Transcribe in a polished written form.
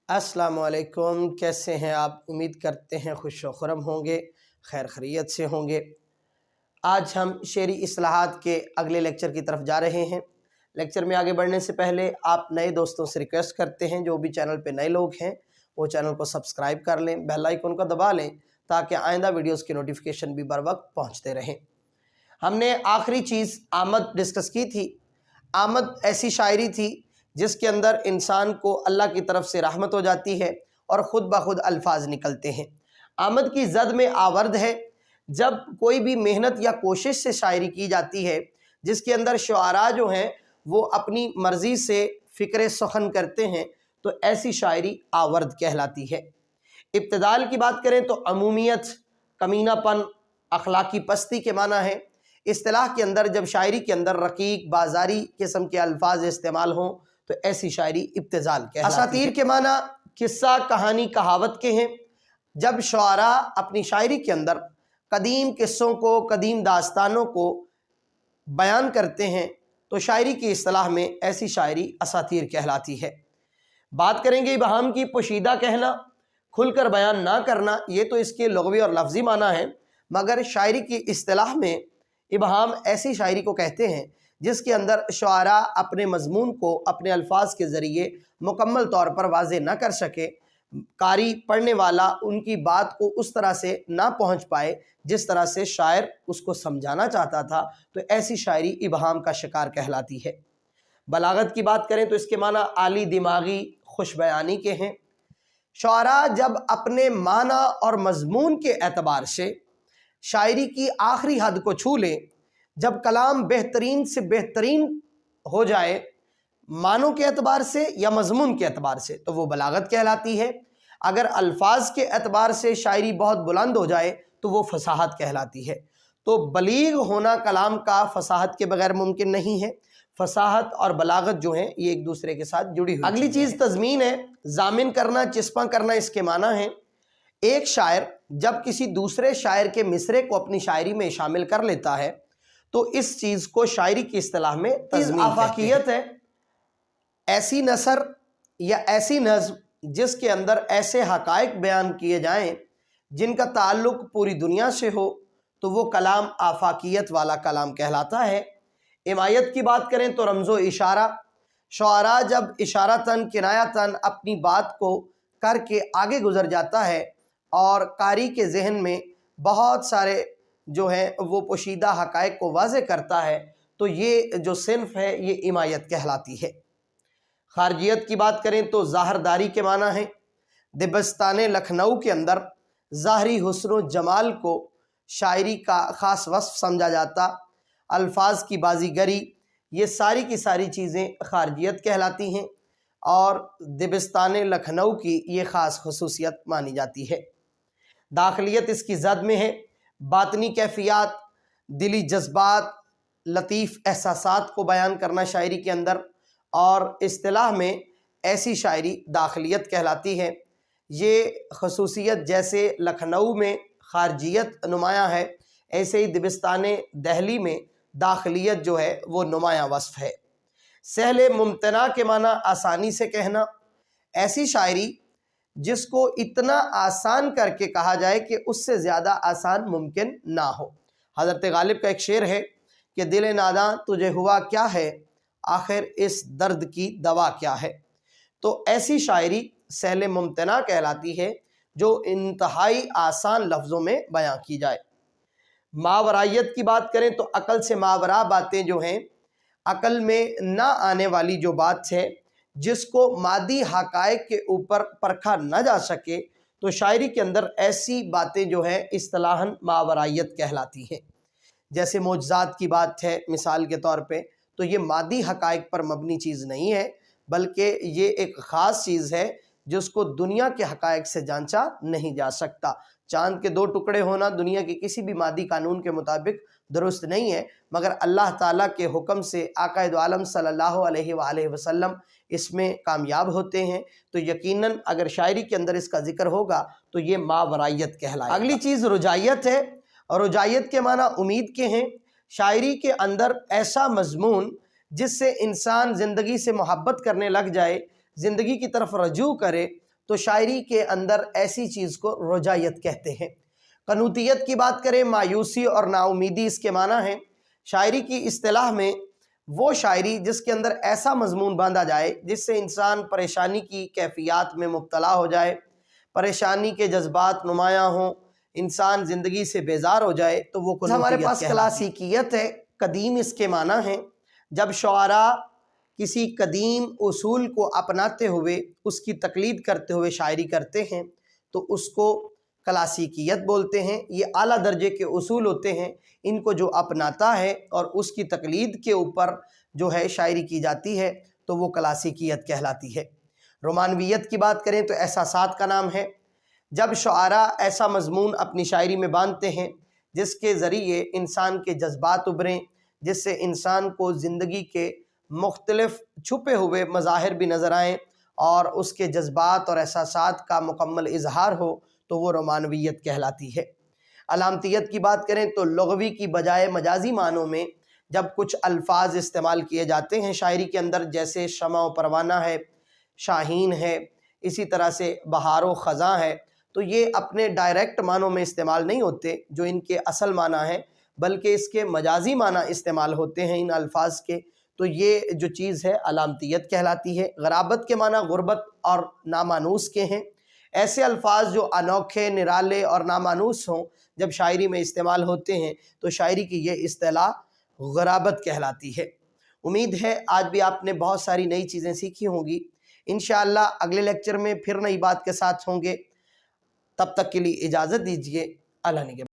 अस्सलाम वालेकुम। कैसे हैं आप? उम्मीद करते हैं खुश व खुरम होंगे, खैर खैरियत से होंगे। आज हम शेरी इस्लाहात के अगले लेक्चर की तरफ जा रहे हैं। लेक्चर में आगे बढ़ने से पहले आप नए दोस्तों से रिक्वेस्ट करते हैं, जो भी चैनल पे नए लोग हैं वो चैनल को सब्सक्राइब कर लें, बेल आइकन को दबा लें ताकि आइंदा वीडियोस की नोटिफिकेशन भी बर वक्त पहुँचते रहें। हमने आखिरी चीज़ आमद डिस्कस की थी। आमद ऐसी शायरी थी जिसके अंदर इंसान को अल्लाह की तरफ से रहमत हो जाती है और ख़ुद ब खुद अल्फाज निकलते हैं। आमद की ज़द में आवर्द है, जब कोई भी मेहनत या कोशिश से शायरी की जाती है जिसके अंदर शुआरा जो हैं वो अपनी मर्ज़ी से फ़िक्र सुखन करते हैं, तो ऐसी शायरी आवर्द कहलाती है। इब्तिदाल की बात करें तो अमूमियत, कमीनापन, अखलाकी पस्ती के माना है। इस्तिलाह के अंदर जब शायरी के अंदर रकीक, बाजारी किस्म के अल्फाज इस्तेमाल हों तो ऐसी शायरी इब्तिजाल कहलाती है। असातीर के माना किस्सा, कहानी, कहावत के हैं। जब शुआरा अपनी शायरी के अंदर कदीम किस्सों को, कदीम दास्तानों को बयान करते हैं तो शायरी की इस्तिलाह में ऐसी शायरी असातीर कहलाती है। बात करेंगे इबहाम की, पोशीदा कहना, खुलकर बयान ना करना, ये तो इसके लुग़वी और लफ्ज़ी माना है, मगर शायरी की इस्तिलाह में इबहाम ऐसी शायरी को कहते हैं जिसके अंदर शुआरा अपने मज़मून को अपने अल्फाज के ज़रिए मुकम्मल तौर पर वाज़े न कर सके, कारी पढ़ने वाला उनकी बात को उस तरह से ना पहुँच पाए जिस तरह से शायर उसको समझाना चाहता था, तो ऐसी शायरी इबहाम का शिकार कहलाती है। बलागत की बात करें तो इसके माना आली दिमागी, खुश बयानी के हैं। शुआरा जब अपने माना और मज़मून के एतबार से शायरी की आखिरी हद को छू लें, जब कलाम बेहतरीन से बेहतरीन हो जाए मानों के एतबार से या मज़मून के एतबार से, तो वो बलागत कहलाती है। अगर अल्फाज के एतबार से शायरी बहुत बुलंद हो जाए तो वो फसाहत कहलाती है। तो बलीग होना कलाम का फसाहत के बगैर मुमकिन नहीं है। फसाहत और बलागत जो हैं ये एक दूसरे के साथ जुड़ी हुई। अगली चीज़ तज़मीन है, जामिन करना, चिस्पा करना, इसके माना है एक शायर जब किसी दूसरे शायर के मिसरे को अपनी शायरी में शामिल कर लेता है तो इस चीज़ को शायरी की इस्तिलाह में तज़मीन आफाकियत है। ऐसी नसर या ऐसी नज़्म जिसके अंदर ऐसे हक़ाइक़ बयान किए जाएं जिनका ताल्लुक़ पूरी दुनिया से हो, तो वो कलाम आफाकियत वाला कलाम कहलाता है। इमायत की बात करें तो रमज़ो इशारा, शुआरा जब इशारतन, किनायतन अपनी बात को करके आगे गुज़र जाता है और कारी के जहन में बहुत सारे जो है वो पोशीदा हक़ाइक़ को वाज़े करता है, तो ये जो सिन्फ है ये इमायत कहलाती है। खारजियत की बात करें तो ज़ाहरदारी के माना है। दिबस्तान लखनऊ के अंदर ज़ाहरी हुस्न जमाल को शायरी का ख़ास वस्फ़ समझा जाता। अल्फाज की बाजीगरी, ये सारी की सारी चीज़ें खारजियत कहलाती हैं और दिबस्तान लखनऊ की ये ख़ास खसूसियत मानी जाती है। दाखिलियत इसकी ज़द में है। बातनी कैफ़ियत, दिली जज्बात, लतीफ़ एहसासात को बयान करना शायरी के अंदर, और इस्तिलाह में ऐसी शायरी दाखिलियत कहलाती है। ये खसूसियत जैसे लखनऊ में खारजियत नुमायाँ है, ऐसे ही दिबिस्तान दहली में दाखिलियत जो है वो नुमायाँ वस्फ़ है। सहले मुमतना के माना आसानी से कहना, ऐसी शायरी जिसको इतना आसान करके कहा जाए कि उससे ज़्यादा आसान मुमकिन ना हो। हज़रत गालिब का एक शेर है कि दिल नादां तुझे हुआ क्या है, आखिर इस दर्द की दवा क्या है। तो ऐसी शायरी सहले मुमतना कहलाती है जो इंतहाई आसान लफ्ज़ों में बयां की जाए। मावरायत की बात करें तो अकल से मावरा बातें जो हैं, अकल में ना आने वाली जो बात है जिसको मादी हक़ाइक़ के ऊपर परखा न जा सके, तो शायरी के अंदर ऐसी बातें जो हैं इस्तिलाहन मावरायत कहलाती हैं। जैसे मौजज़ात की बात है मिसाल के तौर पे, तो ये मादी हक़ाइक़ पर मबनी चीज़ नहीं है, बल्कि ये एक ख़ास चीज़ है जिसको दुनिया के हक़ाइक़ से जांचा नहीं जा सकता। चाँद के दो टुकड़े होना दुनिया के किसी भी मादी कानून के मुताबिक दुरुस्त नहीं है, मगर अल्लाह ताला के हुक्म से आक़ाए दो आलम सल्लल्लाहु अलैहि वसल्लम इसमें कामयाब होते हैं। तो यकीनन अगर शायरी के अंदर इसका ज़िक्र होगा तो ये मावरायत कहलाएगा। अगली चीज़ रुजायत है, और रुजायत के माना उम्मीद के हैं। शायरी के अंदर ऐसा मज़मून जिससे इंसान ज़िंदगी से मोहब्बत करने लग जाए, ज़िंदगी की तरफ रजू करे, تو شاعری کے اندر ایسی چیز کو رجایت کہتے ہیں۔ قنوطیت کی بات کریں، مایوسی اور نا امیدی اس کے معنی ہیں۔ شاعری کی اصطلاح میں وہ شاعری جس کے اندر ایسا مضمون باندھا جائے جس سے انسان پریشانی کی کیفیات میں مبتلا ہو جائے، پریشانی کے جذبات نمایاں ہوں، انسان زندگی سے بیزار ہو جائے، تو وہ قنوطیت ہمارے پاس کلاسیکیت ہے، قدیم اس کے معنی ہیں۔ جب شعراء کسی قدیم اصول کو اپناتے ہوئے اس کی تقلید کرتے ہوئے شاعری کرتے ہیں تو اس کو کلاسیکیت بولتے ہیں۔ یہ اعلیٰ درجے کے اصول ہوتے ہیں، ان کو جو اپناتا ہے اور اس کی تقلید کے اوپر جو ہے شاعری کی جاتی ہے تو وہ کلاسیکیت کہلاتی ہے۔ رومانویت کی بات کریں تو احساسات کا نام ہے۔ جب شعراء ایسا مضمون اپنی شاعری میں باندھتے ہیں جس کے ذریعے انسان کے جذبات ابھریں، جس سے انسان کو زندگی کے مختلف چھپے ہوئے مظاہر بھی نظر آئیں اور اس کے جذبات اور احساسات کا مکمل اظہار ہو، تو وہ رومانویت کہلاتی ہے۔ علامتیت کی بات کریں تو لغوی کی بجائے مجازی معنوں میں جب کچھ الفاظ استعمال کیے جاتے ہیں شاعری کے اندر، جیسے شمع و پروانہ ہے، شاہین ہے، اسی طرح سے بہار و خزاں ہے، تو یہ اپنے ڈائریکٹ معنوں میں استعمال نہیں ہوتے جو ان کے اصل معنی ہیں، بلکہ اس کے مجازی معنی استعمال ہوتے ہیں ان الفاظ کے، تو یہ جو چیز ہے علامتیت کہلاتی ہے۔ غرابت کے معنی غربت اور نامانوس کے ہیں۔ ایسے الفاظ جو انوکھے، نرالے اور نامانوس ہوں جب شاعری میں استعمال ہوتے ہیں تو شاعری کی یہ اصطلاح غرابت کہلاتی ہے۔ امید ہے آج بھی آپ نے بہت ساری نئی چیزیں سیکھی ہوں گی۔ انشاءاللہ اگلے لیکچر میں پھر نئی بات کے ساتھ ہوں گے۔ تب تک کے لیے اجازت دیجیے۔ اللہ نگہبان۔